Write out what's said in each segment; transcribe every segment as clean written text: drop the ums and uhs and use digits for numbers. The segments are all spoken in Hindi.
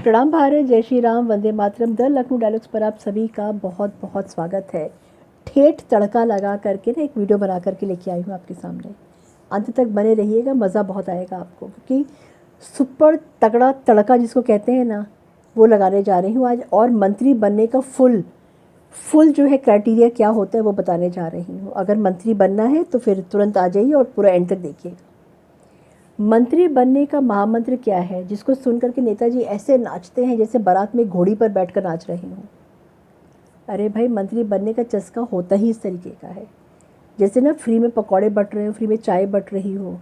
प्रणाम भारत, जय श्री राम, वंदे मातरम। द लखनऊ डायलॉग्स पर आप सभी का बहुत बहुत स्वागत है। ठेठ तड़का लगा करके ना एक वीडियो बना करके लेके आई हूँ आपके सामने। अंत तक बने रहिएगा, मज़ा बहुत आएगा आपको, क्योंकि सुपर तगड़ा तड़का जिसको कहते हैं ना, वो लगाने जा रही हूँ आज। और मंत्री बनने का फुल जो है क्राइटेरिया क्या होता है वो बताने जा रही हूँ। अगर मंत्री बनना है तो फिर तुरंत आ जाइए और पूरा एंड तक देखिएगा। मंत्री बनने का महामंत्र क्या है, जिसको सुन करके नेताजी ऐसे नाचते हैं जैसे बारात में घोड़ी पर बैठकर नाच रहे हों। अरे भाई, मंत्री बनने का चस्का होता ही इस तरीके का है, जैसे ना फ्री में पकौड़े बट रहे हो, फ्री में चाय बट रही हो,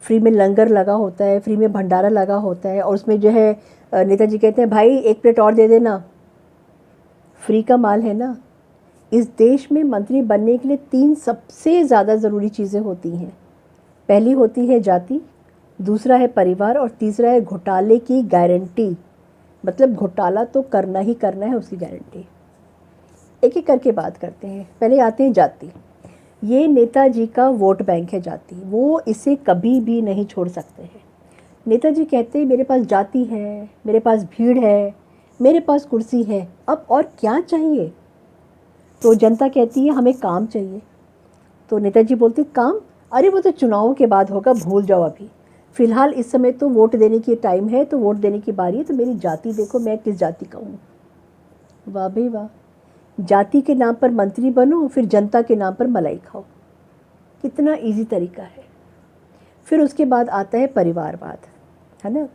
फ्री में लंगर लगा होता है, फ्री में भंडारा लगा होता है, और उसमें जो है नेताजी कहते हैं भाई एक प्लेट और दे देना, फ्री का माल है ना। इस देश में मंत्री बनने के लिए 3 सबसे ज़्यादा ज़रूरी चीज़ें होती हैं। पहली होती है जाति, दूसरा है परिवार, और तीसरा है घोटाले की गारंटी। मतलब घोटाला तो करना ही करना है, उसकी गारंटी। एक एक करके बात करते हैं। पहले आते हैं जाति। ये नेताजी का वोट बैंक है जाति, वो इसे कभी भी नहीं छोड़ सकते हैं। नेताजी कहते हैं मेरे पास जाति है, मेरे पास भीड़ है, मेरे पास कुर्सी है, अब और क्या चाहिए। तो जनता कहती है हमें काम चाहिए। तो नेताजी बोलते काम, अरे वो तो चुनाव के बाद होगा, भूल जाओ, अभी फ़िलहाल इस समय तो वोट देने की टाइम है, तो वोट देने की बारी है, तो मेरी जाति देखो, मैं किस जाति का हूँ। वाह भाई वाह, जाति के नाम पर मंत्री बनो, फिर जनता के नाम पर मलाई खाओ। कितना इजी तरीका है। फिर उसके बाद आता है परिवारवाद, है ना।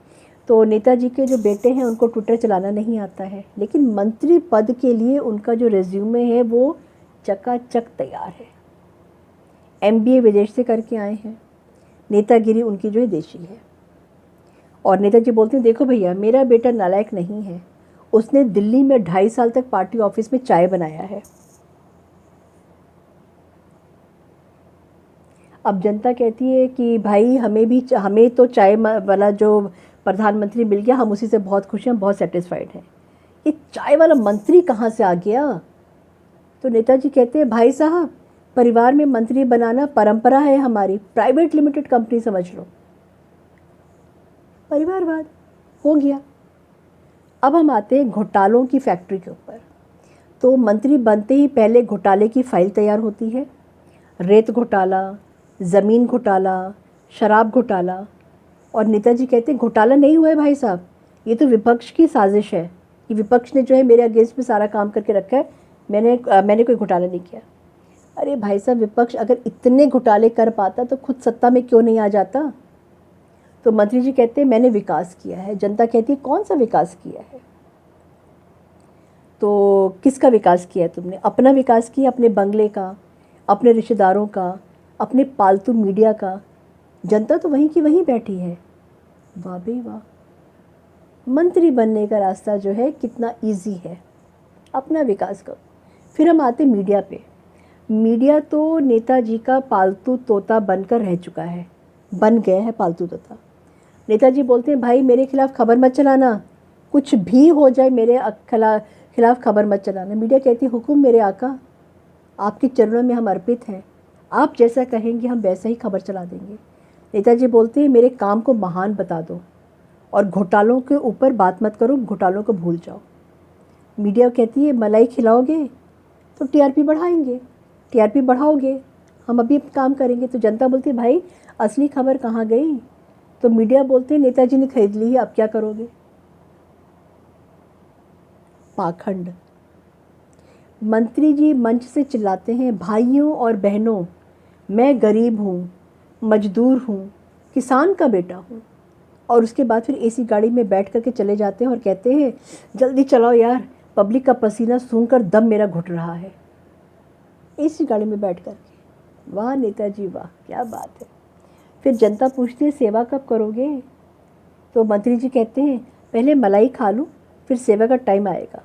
तो नेताजी के जो बेटे हैं उनको ट्विटर चलाना नहीं आता है, लेकिन मंत्री पद के लिए उनका जो रेज्यूमे है वो चकाचक तैयार है। MBA विदेश से करके आए हैं। नेतागिरी उनकी जो है देशी है। और नेताजी बोलते हैं देखो भैया, मेरा बेटा नालायक नहीं है, उसने दिल्ली में 2.5 साल तक पार्टी ऑफिस में चाय बनाया है। अब जनता कहती है कि भाई हमें तो चाय वाला जो प्रधानमंत्री मिल गया, हम उसी से बहुत खुश हैं, बहुत सेटिस्फाइड हैं। ये चाय वाला मंत्री कहाँ से आ गया। तो नेताजी कहते हैं भाई साहब, परिवार में मंत्री बनाना परंपरा है हमारी, प्राइवेट लिमिटेड कंपनी समझ लो। परिवारवाद हो गया। अब हम आते हैं घोटालों की फैक्ट्री के ऊपर। तो मंत्री बनते ही पहले घोटाले की फाइल तैयार होती है। रेत घोटाला, ज़मीन घोटाला, शराब घोटाला। और नेताजी कहते हैं घोटाला नहीं हुआ है भाई साहब, ये तो विपक्ष की साजिश है, कि विपक्ष ने जो है मेरे अगेंस्ट में सारा काम करके रखा है, मैंने कोई घोटाला नहीं किया। अरे भाई साहब, विपक्ष अगर इतने घोटाले कर पाता तो खुद सत्ता में क्यों नहीं आ जाता। तो मंत्री जी कहते हैं मैंने विकास किया है। जनता कहती है कौन सा विकास किया है। तो किसका विकास किया है तुमने। अपना विकास किया, अपने बंगले का, अपने रिश्तेदारों का, अपने पालतू मीडिया का। जनता तो वहीं की वहीं बैठी है। वाह भाई वाह, मंत्री बनने का रास्ता जो है कितना ईजी है, अपना विकास करो। फिर हम आते मीडिया पे। मीडिया तो नेताजी का पालतू तोता बनकर रह चुका है, बन गया है पालतू तोता। नेताजी बोलते हैं भाई मेरे खिलाफ खबर मत चलाना, कुछ भी हो जाए मेरे खिलाफ खबर मत चलाना। मीडिया कहती है हुकुम मेरे आका, आपके चरणों में हम अर्पित हैं, आप जैसा कहेंगे हम वैसा ही खबर चला देंगे। नेताजी बोलते हैं मेरे काम को महान बता दो, और घोटालों के ऊपर बात मत करो, घोटालों को भूल जाओ। मीडिया कहती है मलाई खिलाओगे तो TRP बढ़ाएंगे, TRP बढ़ाओगे हम अभी काम करेंगे। तो जनता बोलती है भाई असली खबर कहाँ गई। तो मीडिया बोलते हैं नेताजी ने खरीद ली है, अब क्या करोगे। पाखंड। मंत्री जी मंच से चिल्लाते हैं भाइयों और बहनों, मैं गरीब हूँ, मजदूर हूँ, किसान का बेटा हूँ। और उसके बाद फिर AC गाड़ी में बैठ करके चले जाते हैं और कहते हैं जल्दी चलाओ यार, पब्लिक का पसीना सूंघकर दम मेरा घुट रहा है। AC गाड़ी में बैठ करके। वाह नेताजी वाह, क्या बात है। फिर जनता पूछती है सेवा कब करोगे। तो मंत्री जी कहते हैं पहले मलाई खा लूँ, फिर सेवा का टाइम आएगा।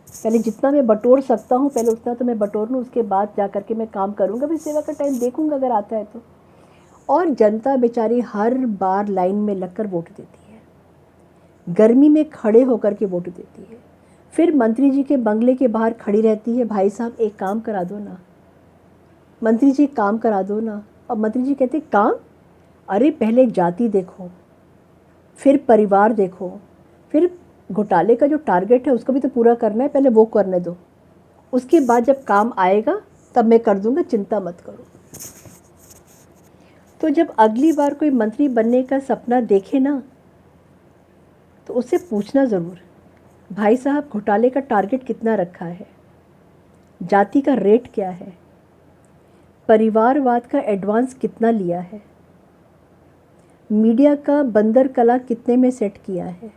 पहले जितना मैं बटोर सकता हूँ पहले उतना तो मैं बटोर लूँ, उसके बाद जा करके मैं काम करूँगा, फिर सेवा का टाइम देखूँगा अगर आता है तो। और जनता बेचारी हर बार लाइन में लगकर वोट देती है, गर्मी में खड़े होकर के वोट देती है। फिर मंत्री जी के बंगले के बाहर खड़ी रहती है, भाई साहब एक काम करा दो ना, मंत्री जी काम करा दो ना। और मंत्री जी कहते काम, अरे पहले जाति देखो, फिर परिवार देखो, फिर घोटाले का जो टारगेट है उसको भी तो पूरा करना है, पहले वो करने दो, उसके बाद जब काम आएगा तब मैं कर दूंगा, चिंता मत करो। तो जब अगली बार कोई मंत्री बनने का सपना देखे ना, तो उससे पूछना ज़रूर, भाई साहब घोटाले का टारगेट कितना रखा है, जाति का रेट क्या है, परिवारवाद का एडवांस कितना लिया है, मीडिया का बंदर कला कितने में सेट किया है।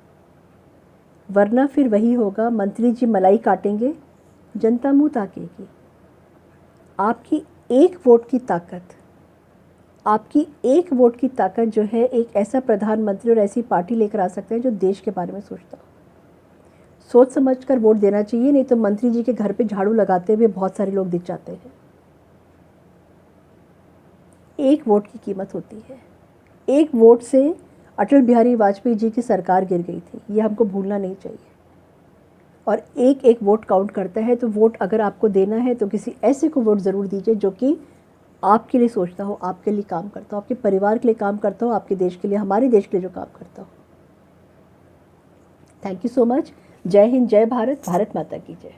वरना फिर वही होगा, मंत्री जी मलाई काटेंगे, जनता मुंह ताकेगी। आपकी एक वोट की ताकत, आपकी एक वोट की ताकत जो है एक ऐसा प्रधानमंत्री और ऐसी पार्टी लेकर आ सकते हैं जो देश के बारे में सोचता हो। सोच समझ कर वोट देना चाहिए, नहीं तो मंत्री जी के घर पे झाड़ू लगाते हुए बहुत सारे लोग दिख जाते हैं। एक वोट की कीमत होती है। एक वोट से अटल बिहारी वाजपेयी जी की सरकार गिर गई थी, ये हमको भूलना नहीं चाहिए। और एक एक वोट काउंट करता है, तो वोट अगर आपको देना है तो किसी ऐसे को वोट ज़रूर दीजिए जो कि आपके लिए सोचता हो, आपके लिए काम करता हो, आपके परिवार के लिए काम करता हो, आपके देश के लिए, हमारे देश के लिए जो काम करता हो। Thank you so much. जय हिंद, जय भारत, भारत माता की जय।